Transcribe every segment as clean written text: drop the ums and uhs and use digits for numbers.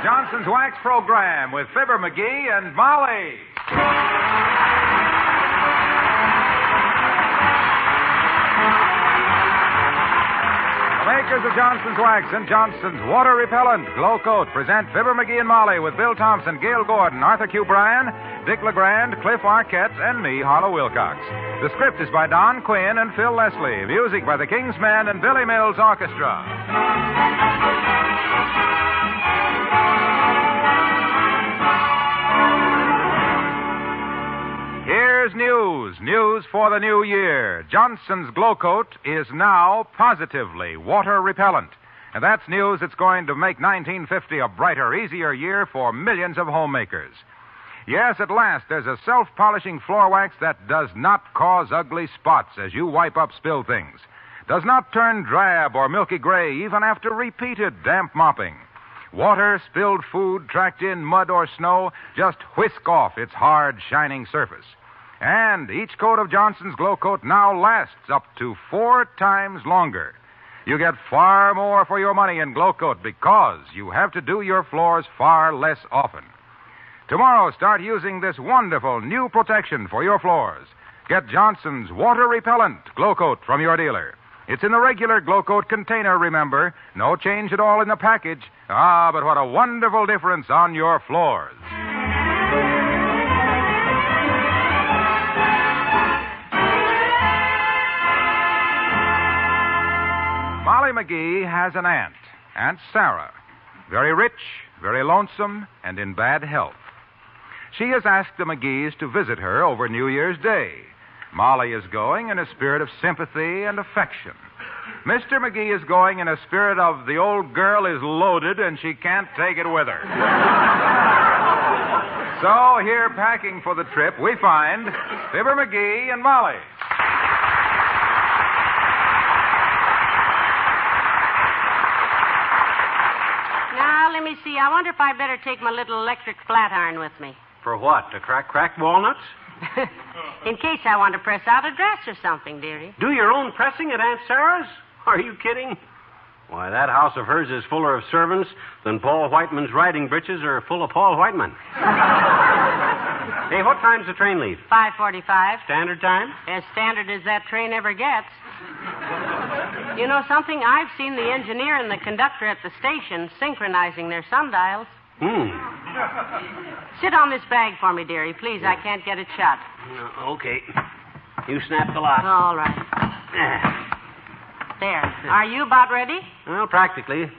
Johnson's Wax Program with Fibber McGee and Molly. The makers of Johnson's Wax and Johnson's Water Repellent Glow Coat present Fibber McGee and Molly with Bill Thompson, Gail Gordon, Arthur Q. Bryan, Dick LeGrand, Cliff Arquette, and me, Harlow Wilcox. The script is by Don Quinn and Phil Leslie. Music by the King's Men and Billy Mills Orchestra. Here's news. News for the new year. Johnson's Glow Coat is now positively water repellent. And that's news that's going to make 1950 a brighter, easier year for millions of homemakers. Yes, at last, there's a self-polishing floor wax that does not cause ugly spots as you wipe up spilled things. Does not turn drab or milky gray even after repeated damp mopping. Water, spilled food, tracked in mud or snow just whisk off its hard, shining surface. And each coat of Johnson's Glow Coat now lasts up to 4 times longer. You get far more for your money in Glow Coat because you have to do your floors far less often. Tomorrow, start using this wonderful new protection for your floors. Get Johnson's Water Repellent Glow Coat from your dealer. It's in the regular Glow Coat container, remember. No change at all in the package. Ah, but what a wonderful difference on your floors. Molly McGee has an aunt, Aunt Sarah. Very rich, very lonesome, and in bad health. She has asked the McGees to visit her over New Year's Day. Molly is going in a spirit of sympathy and affection. Mr. McGee is going in a spirit of the old girl is loaded and she can't take it with her. So here packing for the trip, we find Fibber McGee and Molly. Now, let me see. I wonder if I better take my little electric flat iron with me. For what? To crack walnuts? In case I want to press out a dress or something, dearie. Do your own pressing at Aunt Sarah's? Are you kidding? Why, that house of hers is fuller of servants than Paul Whiteman's riding breeches are full of Paul Whiteman. Hey, what time's the train leave? 5:45. Standard time? As standard as that train ever gets. You know something? I've seen the engineer and the conductor at the station synchronizing their sundials. Sit on this bag for me, dearie. Please, I can't get it shut. Okay. You snap the lock. All right. There. Are you about ready? Well, practically.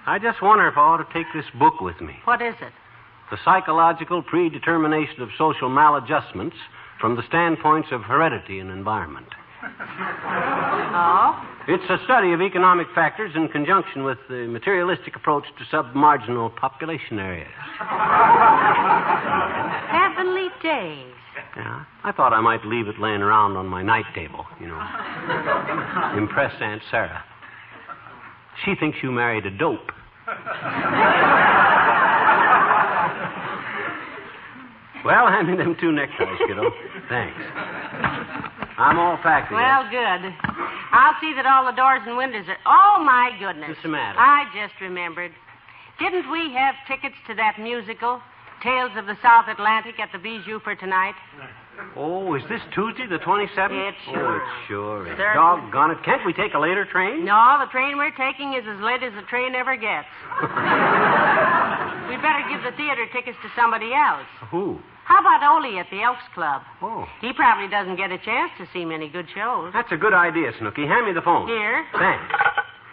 I just wonder if I ought to take this book with me. What is it? The Psychological Predetermination of Social Maladjustments from the Standpoints of Heredity and Environment. Oh? It's a study of economic factors in conjunction with the materialistic approach to submarginal population areas. Heavenly days. Yeah, I thought I might leave it laying around on my night table, you know. Impress Aunt Sarah. She thinks you married a dope. Well, hand me them 2 neckties, kiddo. Thanks. I'm all packed. Well, good. I'll see that all the doors and windows are... Oh, my goodness. What's the matter? I just remembered. Didn't we have tickets to that musical, Tales of the South Atlantic, at the Bijou for tonight? Oh, is this Tuesday, the 27th? It sure. Oh, it sure is. Certainly. Doggone it. Can't we take a later train? No, the train we're taking is as late as the train ever gets. We'd better give the theater tickets to somebody else. Who? How about Ole at the Elks Club? Oh. He probably doesn't get a chance to see many good shows. That's a good idea, Snooky. Hand me the phone. Here. Thanks.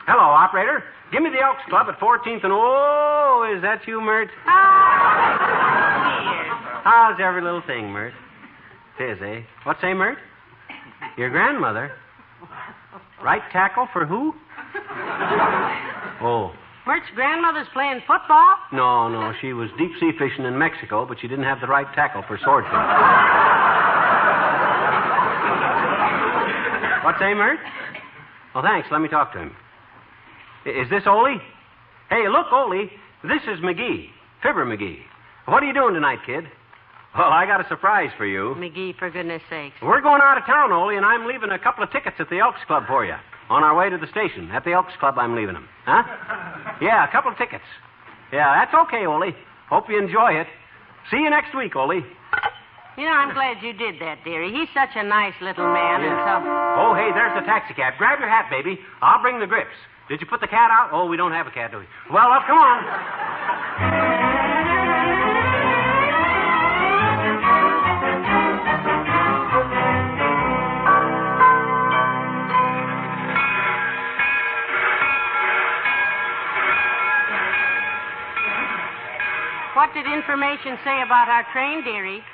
Hello, operator. Give me the Elks Club at 14th and... Oh, is that you, Mert? Dear. How's every little thing, Mert? Tis, eh? What say, Mert? Your grandmother? Right tackle for who? Oh. Mert's grandmother's playing football? No. She was deep-sea fishing in Mexico, but she didn't have the right tackle for swordfish. What say, Mert? Oh, thanks. Let me talk to him. Is this Ole? Hey, look, Ole. This is McGee. Fibber McGee. What are you doing tonight, kid? Well, I got a surprise for you. McGee, for goodness sakes. We're going out of town, Ole, and I'm leaving a couple of tickets at the Elks Club for you. On our way to the station. At the Elks Club, I'm leaving them. Huh? Yeah, a couple of tickets. Yeah, that's okay, Ole. Hope you enjoy it. See you next week, Ole. You know, I'm glad you did that, dearie. He's such a nice little man, and so... Oh, hey, there's the taxicab. Grab your hat, baby. I'll bring the grips. Did you put the cat out? Oh, we don't have a cat, do we? Well, come on. What did information say about our train, dearie?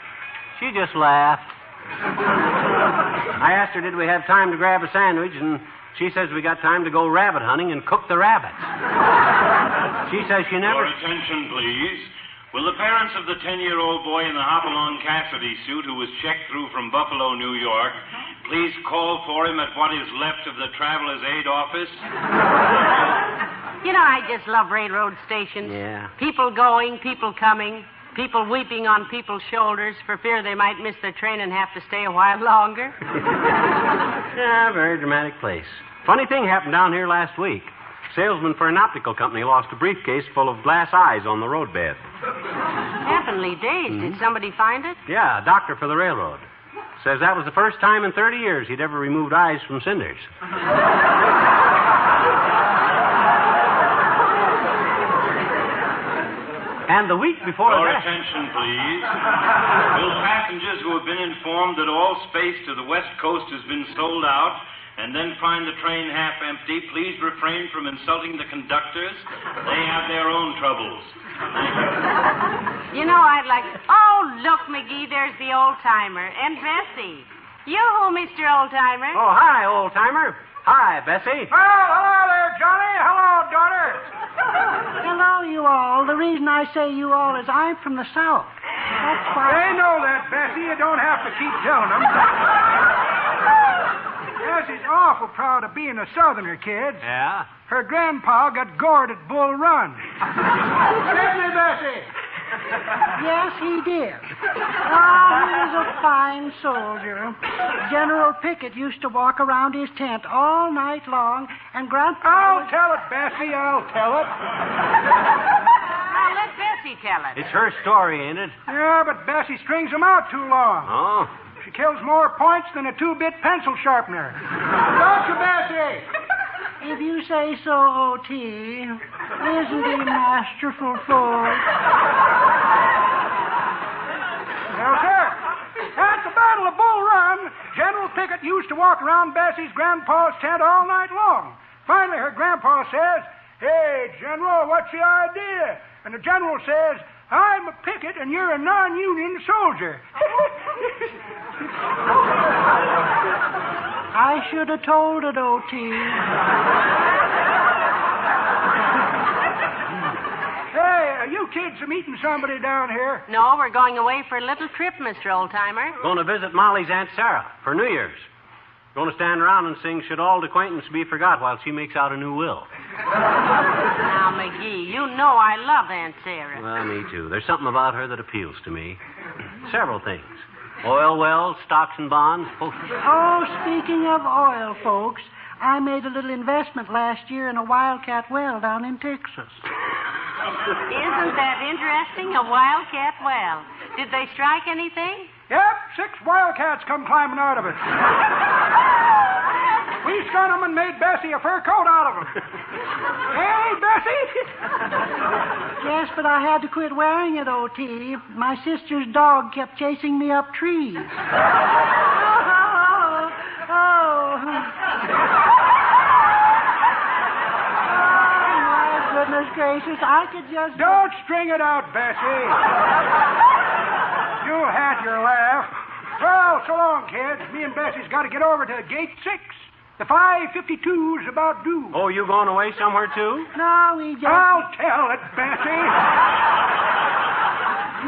She just laughed. I asked her, did we have time to grab a sandwich, and she says we got time to go rabbit hunting and cook the rabbits. She says she never... Your attention, please. Will the parents of the 10-year-old boy in the Hopalong Cassidy suit who was checked through from Buffalo, New York, please call for him at what is left of the Traveler's Aid office? You know, I just love railroad stations. Yeah. People going, people coming, people weeping on people's shoulders for fear they might miss their train and have to stay a while longer. Yeah, very dramatic place. Funny thing happened down here last week. Salesman for an optical company lost a briefcase full of glass eyes on the roadbed. Heavenly days. Did somebody find it? Yeah, a doctor for the railroad. Says that was the first time in 30 years he'd ever removed eyes from cinders. And the week before Your that... attention, please. Will passengers who have been informed that all space to the West Coast has been sold out and then find the train half empty, please refrain from insulting the conductors? They have their own troubles. You know, I'd like... Oh, look, McGee, there's the old-timer. And Bessie. Yoo-hoo, Mr. Old-timer. Oh, hi, old-timer. Hi, Bessie. Oh, hello there, Johnny. Hello, daughter. Hello, you all. The reason I say you all is I'm from the South. That's why... They know that, Bessie. You don't have to keep telling them. Bessie's awful proud of being a Southerner, kids. Yeah? Her grandpa got gored at Bull Run. Didn't he, Bessie? Yes, he did. Oh, he was a fine soldier. General Pickett used to walk around his tent all night long, and Grandpa... I'll tell it, Bessie. I'll tell it. Now, let Bessie tell it. It's her story, ain't it? Yeah, but Bessie strings them out too long. Oh. She kills more points than a 2-bit pencil sharpener. Don't you, Bessie? If you say so, O.T., isn't he masterful, folks? Well, sir, at the Battle of Bull Run, General Pickett used to walk around Bessie's grandpa's tent all night long. Finally, her grandpa says, "Hey, General, what's the idea?" And the general says, "I'm a picket and you're a non-union soldier." I should have told it, O.T. Hey, you kids are meeting somebody down here? No, we're going away for a little trip, Mr. Old-timer. Going to visit Molly's Aunt Sarah for New Year's. Going to stand around and sing "Should Old Acquaintance Be Forgot" while she makes out a new will. Now, McGee, you know I love Aunt Sarah. Well, me too. There's something about her that appeals to me. Several things. Oil wells, stocks and bonds. Oh, speaking of oil, folks, I made a little investment last year in a wildcat well down in Texas. Isn't that interesting? A wildcat well. Did they strike anything? Yep, 6 wildcats come climbing out of it. We skun them and made Bessie a fur coat out of them. Hey, Bessie? Yes, but I had to quit wearing it, O.T. My sister's dog kept chasing me up trees. My goodness gracious, I could just... Don't string it out, Bessie. You had your laugh. Well, so long, kids. Me and Bessie's got to get over to gate 6. The 5:52's about due. Oh, you going away somewhere, too? No, we just... I'll tell it, Bessie.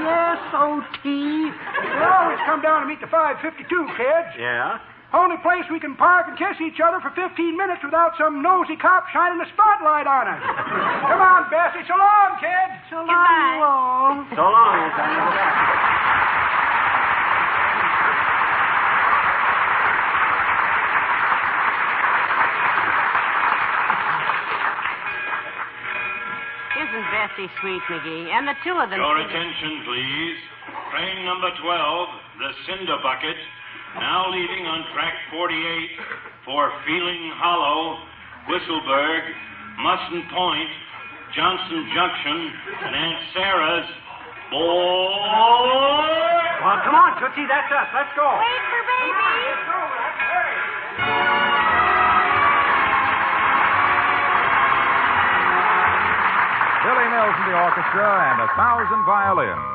Yes, O.T. We always come down to meet the 5:52, kids. Yeah? Only place we can park and kiss each other for 15 minutes without some nosy cop shining a spotlight on us. Come on, Bessie. So long, kids. So long, Goodbye. you all. So long, old-timer. isn't Bessie sweet, McGee? And the two of them... Your attention, please. Train number 12, the Cinder Bucket, now leaving on track 48 for Feeling Hollow, Whistleburg, Musson Point, Johnson Junction, and Aunt Sarah's boy. Well, come on, Tootsie, that's us. Let's go. Wait for baby. Billy Mills in the orchestra and 1,000 violins.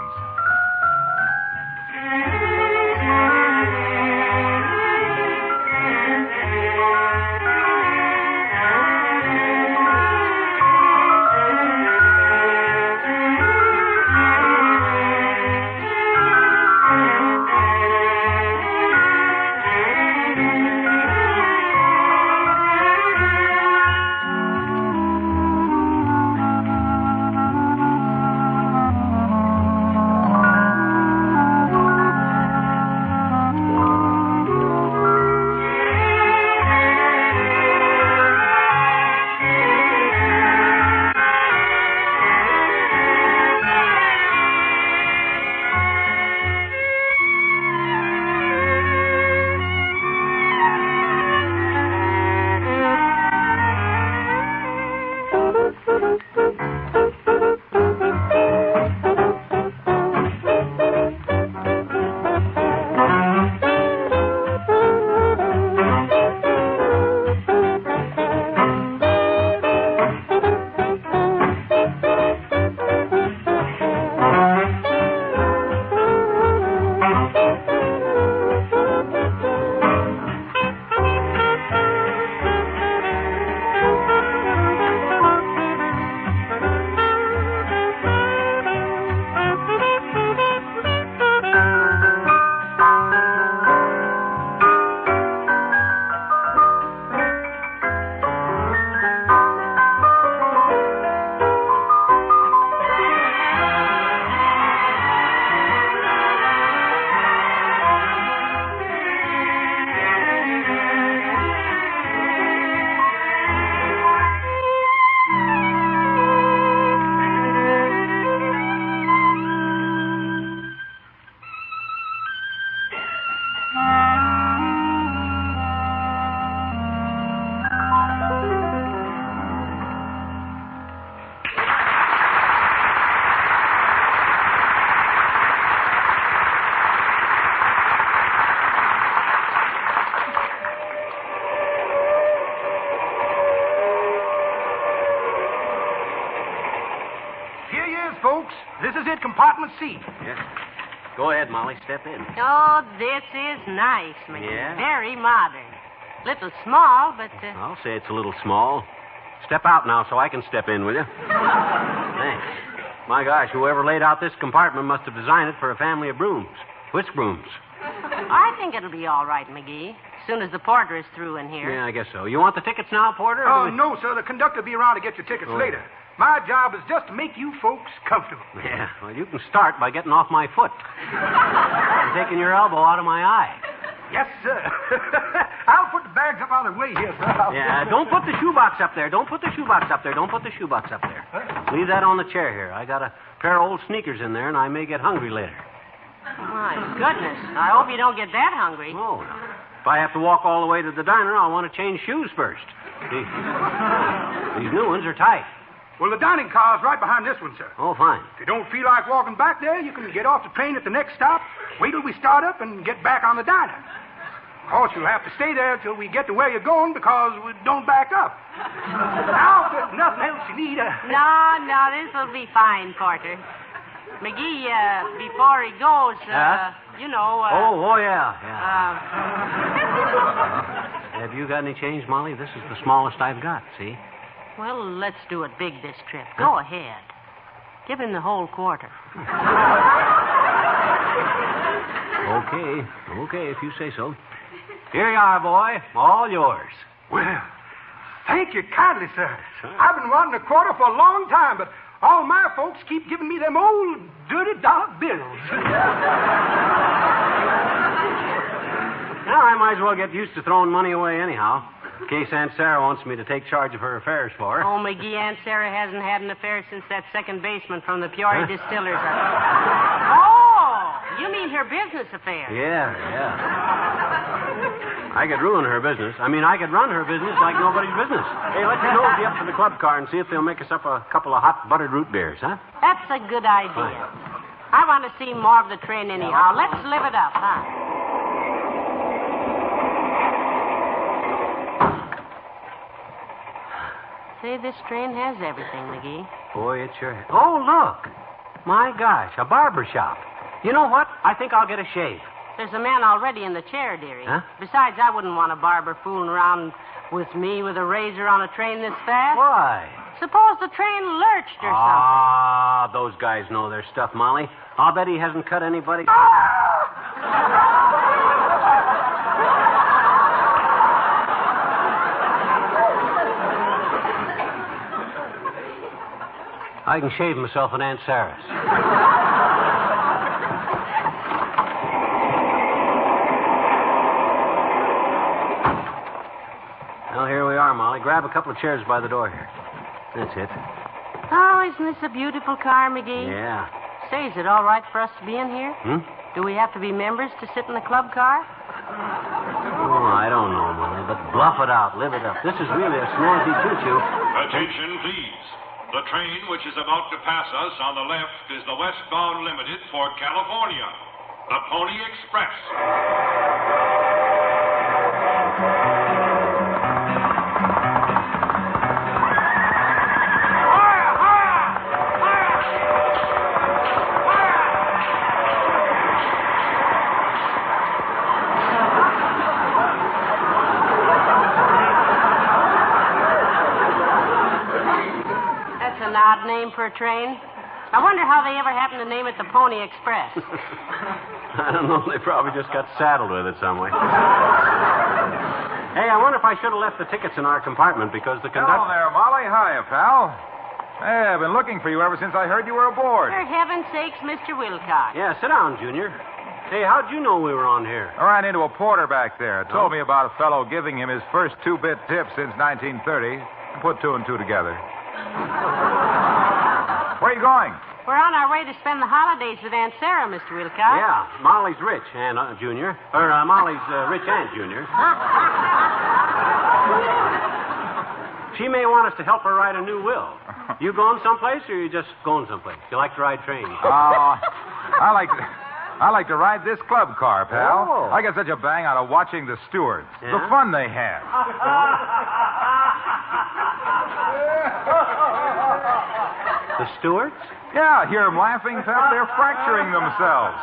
Folks, this is it, compartment C. Yeah. Go ahead, Molly. Step in. Oh, this is nice, McGee. Yeah? Very modern. Little small, but... I'll say it's a little small. Step out now so I can step in, will you? Thanks. My gosh, whoever laid out this compartment must have designed it for a family of brooms. Whisk brooms. I think it'll be all right, McGee. As soon as the porter is through in here. Yeah, I guess so. You want the tickets now, Porter? Oh, no, sir. The conductor will be around to get your tickets later. My job is just to make you folks comfortable. Yeah, well, you can start by getting off my foot. And taking your elbow out of my eye. Yes, sir. I'll put the bags up out of the way here, sir. Yeah, don't put the shoebox up there. Don't put the shoebox up there. Don't put the shoebox up there. Leave that on the chair here. I got a pair of old sneakers in there, and I may get hungry later. My goodness. I hope you don't get that hungry. Oh, no. If I have to walk all the way to the diner, I'll want to change shoes first. These new ones are tight. Well, the dining car's right behind this one, sir. Oh, fine. If you don't feel like walking back there, you can get off the train at the next stop, wait till we start up, and get back on the diner. Of course, you'll have to stay there till we get to where you're going because we don't back up. Now, if there's nothing else you need... No, this will be fine, Porter. McGee, before he goes, you know... yeah. Have you got any change, Molly? This is the smallest I've got, see? Well, let's do it big this trip. Go ahead. Give him the whole quarter. Okay, if you say so. Here you are, boy. All yours. Well, thank you kindly, sir. I've been wanting a quarter for a long time, but all my folks keep giving me them old dirty dollar bills. Now, I might as well get used to throwing money away anyhow. In case Aunt Sarah wants me to take charge of her affairs for her. Oh, McGee, Aunt Sarah hasn't had an affair since that second baseman from the Peoria Distillers. Oh, you mean her business affair? Yeah. I could ruin her business. I could run her business like nobody's business. Hey, let's nosy up to the club car and see if they'll make us up a couple of hot buttered root beers, huh? That's a good idea. I want to see more of the train anyhow. Let's live it up, huh? Say, this train has everything, McGee. Boy, it sure has. Oh, look. My gosh, a barber shop. You know what? I think I'll get a shave. There's a man already in the chair, dearie. Huh? Besides, I wouldn't want a barber fooling around with me with a razor on a train this fast. Why? Suppose the train lurched or something. Ah, those guys know their stuff, Molly. I'll bet he hasn't cut anybody. I can shave myself at Aunt Sarah's. Well, here we are, Molly. Grab a couple of chairs by the door here. That's it. Oh, isn't this a beautiful car, McGee? Yeah. Say, is it all right for us to be in here? Do we have to be members to sit in the club car? Oh, I don't know, Molly, but bluff it out. Live it up. This is really a snazzy choo-choo. Attention, please. The train which is about to pass us on the left is the westbound limited for California, the Pony Express. An odd name for a train. I wonder how they ever happened to name it the Pony Express. I don't know. They probably just got saddled with it some way. Hey, I wonder if I should have left the tickets in our compartment because the conductor... Hello there, Molly. Hiya, pal. Hey, I've been looking for you ever since I heard you were aboard. For heaven's sakes, Mr. Wilcox. Yeah, sit down, Junior. Hey, how'd you know we were on here? I ran into a porter back there. Told me about a fellow giving him his first 2-bit tip since 1930. Put two and two together. Where are you going? We're on our way to spend the holidays with Aunt Sarah, Mr. Wilcox. Yeah, Molly's rich, Junior. Molly's rich Aunt Junior. She may want us to help her write a new will. You going someplace, or you just going someplace? You like to ride trains? I like to ride this club car, pal. Oh. I get such a bang out of watching the stewards. Yeah? The fun they have. The stewards? Yeah, hear them laughing, pal. They're fracturing themselves.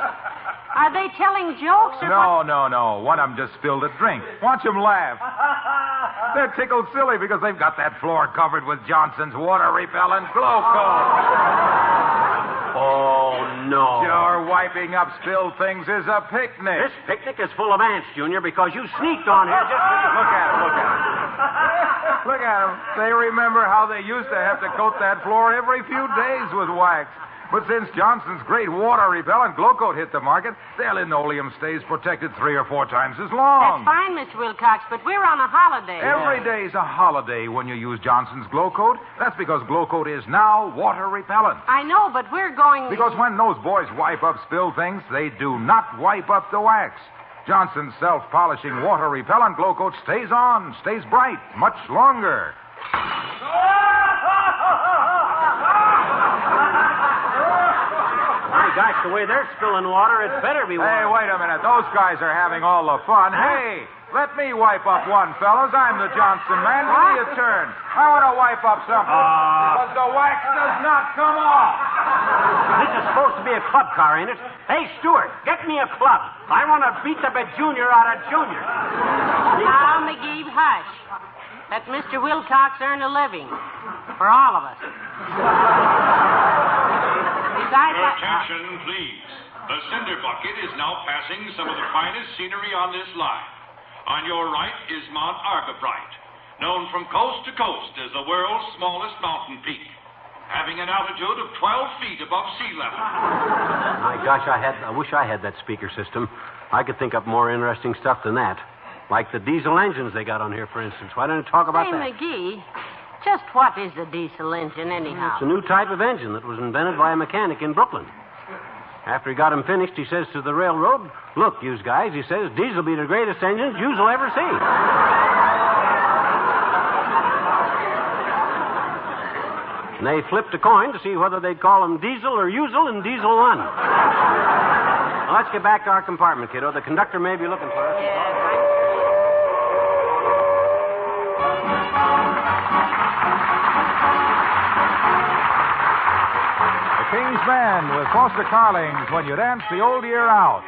Are they telling jokes or what? No. One of them just spilled a drink. Watch them laugh. They're tickled silly because they've got that floor covered with Johnson's water-repellent glow coat. Oh, no. Sure, wiping up spilled things is a picnic. This picnic is full of ants, Junior, because you sneaked on here just... Look at them. Look at them. They remember how they used to have to coat that floor every few days with wax. But since Johnson's great water-repellent glow coat hit the market, their linoleum stays protected 3 or 4 times as long. That's fine, Mr. Wilcox, but we're on a holiday. Every day's a holiday when you use Johnson's glow coat. That's because glow coat is now water-repellent. I know, but we're going... Because when those boys wipe up spilled things, they do not wipe up the wax. Johnson's self-polishing water-repellent glow coat stays on, stays bright, much longer. My gosh, the way they're spilling water, it better be water. Hey, wait a minute. Those guys are having all the fun. Hey, let me wipe up one, fellas. I'm the Johnson man. Give me a turn. I want to wipe up something. Because the wax does not come off. This is supposed to be a club car, ain't it? Hey, Stewart, get me a club. I want to beat the Junior out of Junior. Now, McGee, hush. Let Mr. Wilcox earn a living. For all of us. Attention, please. The cinder bucket is now passing some of the finest scenery on this line. On your right is Mount Argabright, known from coast to coast as the world's smallest mountain peak, having an altitude of 12 feet above sea level. My gosh, I wish I had that speaker system. I could think up more interesting stuff than that. Like the diesel engines they got on here, for instance. Why don't you talk about Hey, that? McGee, just what is a diesel engine, anyhow? It's a new type of engine that was invented by a mechanic in Brooklyn. After he got him finished, he says to the railroad, "Look, yous guys," he says, "these will be the greatest engines yous will ever see." And they flipped a coin to see whether they'd call him Diesel or Usel, and Diesel won. Well, let's get back to our compartment, kiddo. The conductor may be looking for us. The King's Band with Foster Carlings when you dance the old year out.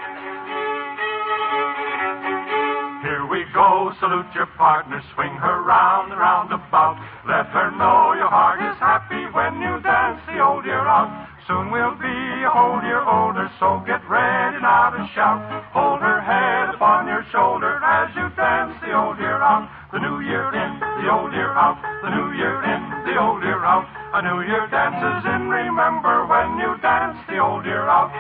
Here we go, salute your partner, swing her round and round about. Let her know your heart is happy when you dance the old year out. Soon we'll be a whole year older, so get ready now to shout. Hold her head upon your shoulder as you dance the old year out. The new year in, the old year out. The new year in, the old year out. A new year dances in, remember when you dance the old year out.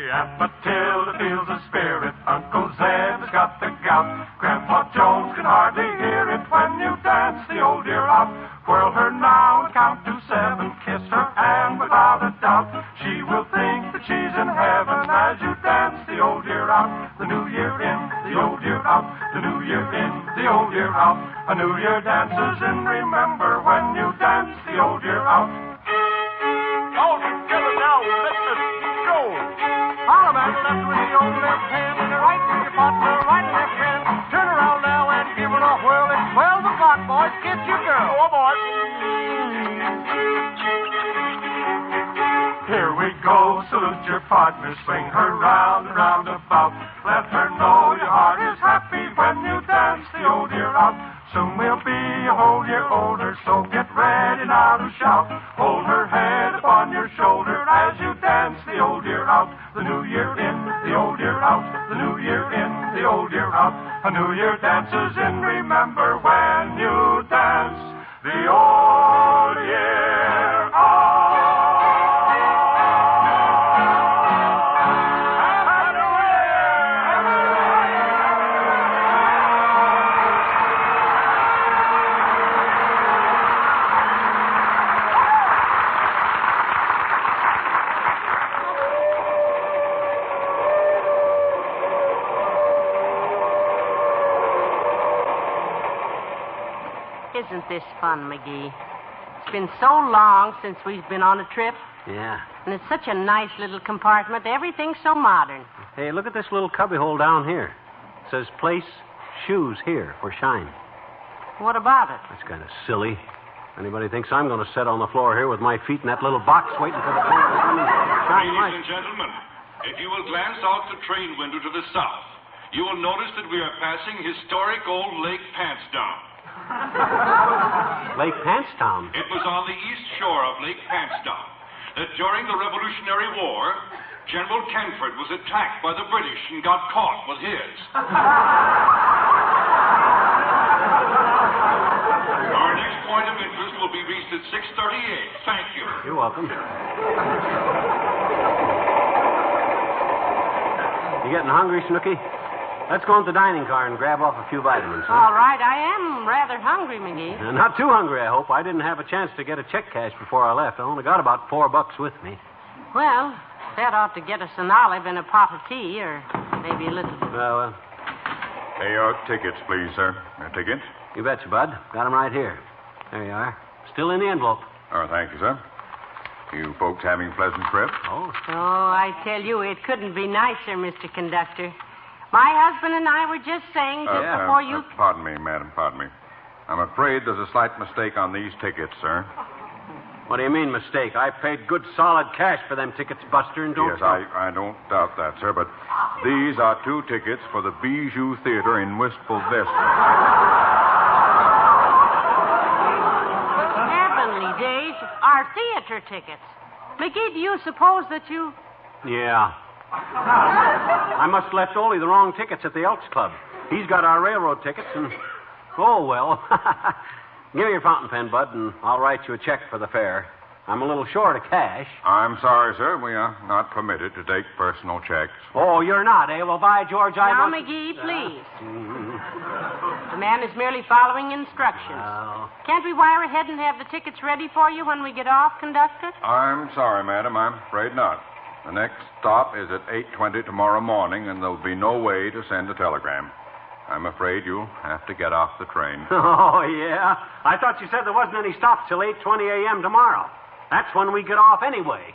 Aunt Matilda feels the spirit. Uncle Zeb has got the gout. Grandpa Jones can hardly hear it when you dance the old year out. Whirl her now and count to 7. Kiss her and without a doubt she will think that she's in heaven as you dance the old year out. The new year in, the old year out. The new year in, the old year out. A new year dances in, remember when you dance the old year out. All together now, let's go. All about the left with the old left hand, and the right with your partner, right and left hand. Turn around now and give it a whirl. It's 12 o'clock, boys. Kiss your girl. Oh, boy. Here we go, salute your partner, swing her round and round about. Let her know your heart is happy when you dance the old year out. Soon we'll be a whole year older, so get ready now to shout. Hold her head upon your shoulder as you dance the old year out. The new year in, the old year out. The new year in, the old year out. A new year dances in, remember when you dance the old year out. Isn't this fun, McGee? It's been so long since we've been on a trip. Yeah. And it's such a nice little compartment. Everything's so modern. Hey, look at this little cubbyhole down here. It says place shoes here for shine. What about it? That's kind of silly. Anybody thinks I'm going to sit on the floor here with my feet in that little box waiting for the plane to come and shine Ladies light? and gentlemen, if you will glance out the train window to the south, you will notice that we are passing historic old Lake Pantsdown. Lake Pantsdown? It was on the east shore of Lake Pantsdown that during the Revolutionary War, General Kenford was attacked by the British and got caught with his. Our next point of interest will be reached at 6:38. Thank you. You're welcome. You getting hungry, Snooky? Let's go into the dining car and grab off a few vitamins. Huh? All right, I am rather hungry, McGee. Not too hungry, I hope. I didn't have a chance to get a check cash before I left. I only got about $4 with me. Well, that ought to get us an olive and a pot of tea, or maybe a little. Hey, tickets, please, sir. Tickets? You betcha, Bud. Got them right here. There you are. Still in the envelope. Oh, thank you, sir. You folks having a pleasant trip? Oh. Oh, I tell you, it couldn't be nicer, Mr. Conductor. My husband and I were just saying before you... Pardon me, madam, pardon me. I'm afraid there's a slight mistake on these tickets, sir. What do you mean, mistake? I paid good, solid cash for them tickets, Buster, and don't... Yes, I don't doubt that, sir, but these are 2 tickets for the Bijou Theater in Wistful Vista. Heavenly days, our theater tickets. McGee, do you suppose that you... Yeah. I must have left Ole the wrong tickets at the Elks Club. He's got our railroad tickets, and... Oh, well. Give me your fountain pen, Bud, and I'll write you a check for the fare. I'm a little short of cash. I'm sorry, sir. We are not permitted to take personal checks. Oh, you're not, eh? Well, by George, I Now, must... McGee, please. The man is merely following instructions. Oh. Can't we wire ahead and have the tickets ready for you when we get off, conductor? I'm sorry, madam. I'm afraid not. The next stop is at 8:20 tomorrow morning, and there'll be no way to send a telegram. I'm afraid you'll have to get off the train. Oh, yeah? I thought you said there wasn't any stops till 8:20 a.m. tomorrow. That's when we get off anyway.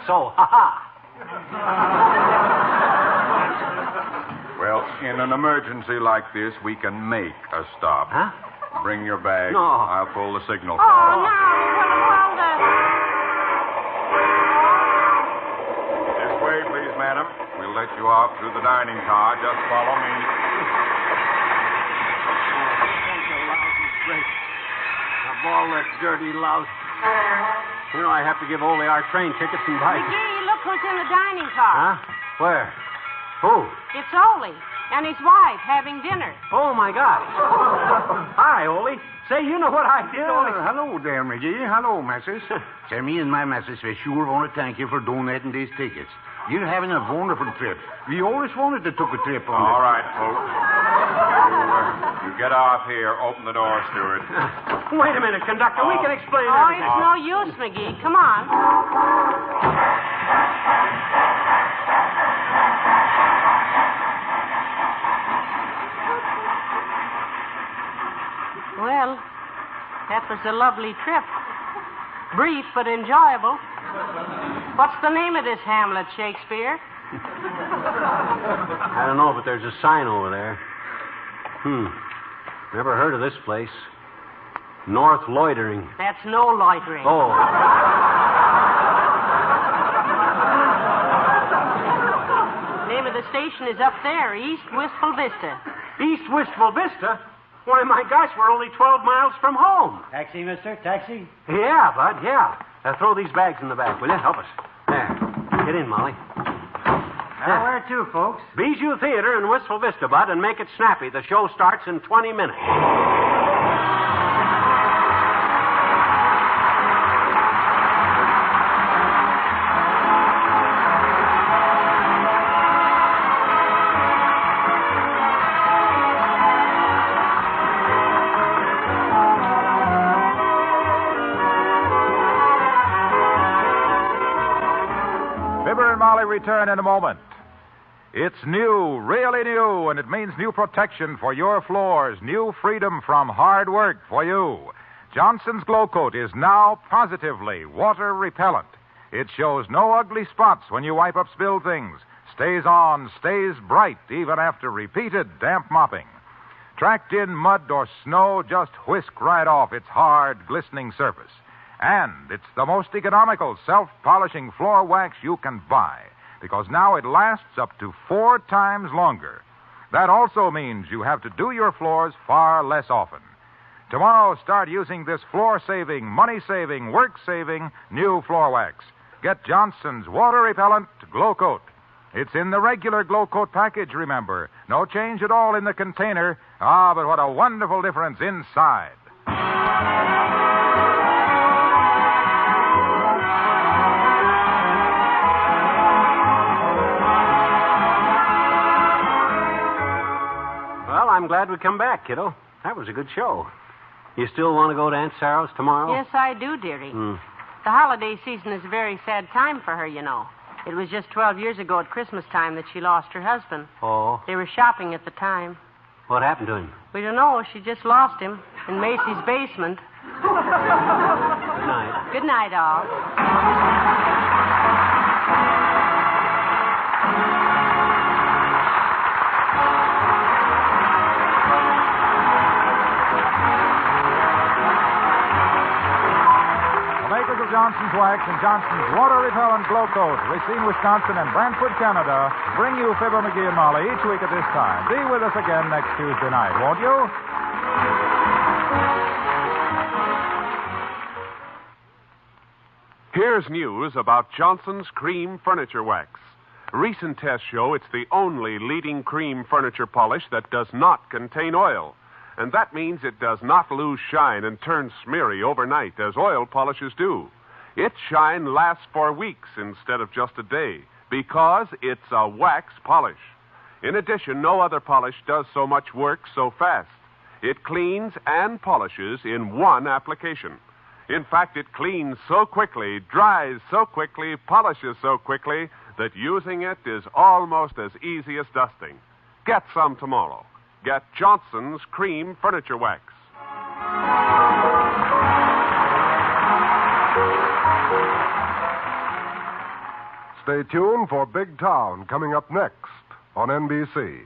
So, ha-ha. Well, in an emergency like this, we can make a stop. Huh? Bring your bag. No. I'll pull the signal for Oh, you. no. This way, please, madam. We'll let you off through the dining car. Just follow me. Of all that dirty louse. You know, I have to give Ole our train tickets and buy... McGee, look who's in the dining car. Huh? Where? Who? It's Ole and his wife having dinner. Oh, my gosh. Hi, Ole. Say, you know what I did? Hello there, McGee. Hello, missus. Say, me and my missus, we sure want to thank you for donating these tickets. You're having a wonderful trip. We always wanted to take a trip on All right, folks. You get off here. Open the door, steward. Wait a minute, conductor. We can explain Oh, everything. it's no use, McGee. Come on. Well, that was a lovely trip. Brief but enjoyable. What's the name of this Hamlet, Shakespeare? I don't know, but there's a sign over there. Never heard of this place. North Loitering. That's no loitering. Oh. Name of the station is up there, East Wistful Vista. East Wistful Vista? Why, my gosh, we're only 12 miles from home. Taxi, mister, taxi. Yeah, bud, yeah. Throw these bags in the back, will you? Help us. There. Get in, Molly. Now, where to, folks? Bijou Theater in Wistful Vista, bud, and make it snappy. The show starts in 20 minutes. Fibber and Molly return in a moment. It's new, really new, and it means new protection for your floors, new freedom from hard work for you. Johnson's Glow Coat is now positively water repellent. It shows no ugly spots when you wipe up spilled things, stays on, stays bright even after repeated damp mopping. Tracked in mud or snow, just whisk right off its hard, glistening surface. And it's the most economical self-polishing floor wax you can buy, because now it lasts up to 4 times longer. That also means you have to do your floors far less often. Tomorrow, start using this floor-saving, money-saving, work-saving new floor wax. Get Johnson's water-repellent Glow Coat. It's in the regular Glow Coat package, remember. No change at all in the container. Ah, but what a wonderful difference inside. Well, I'm glad we come back, kiddo. That was a good show. You still want to go to Aunt Sarah's tomorrow? Yes, I do, dearie. The holiday season is a very sad time for her, you know. It was just 12 years ago at Christmas time that she lost her husband. Oh. They were shopping at the time. What happened to him? We don't know. She just lost him in Macy's basement. Good night. Good night, all. Johnson's Wax and Johnson's Water Repellent Glow Coat, Racine, Wisconsin, and Brantford, Canada, bring you Fibber McGee and Molly each week at this time. Be with us again next Tuesday night, won't you? Here's news about Johnson's Cream Furniture Wax. Recent tests show it's the only leading cream furniture polish that does not contain oil. And that means it does not lose shine and turn smeary overnight as oil polishes do. Its shine lasts for weeks instead of just a day because it's a wax polish. In addition, no other polish does so much work so fast. It cleans and polishes in one application. In fact, it cleans so quickly, dries so quickly, polishes so quickly that using it is almost as easy as dusting. Get some tomorrow. Get Johnson's Cream Furniture Wax. Stay tuned for Big Town coming up next on NBC.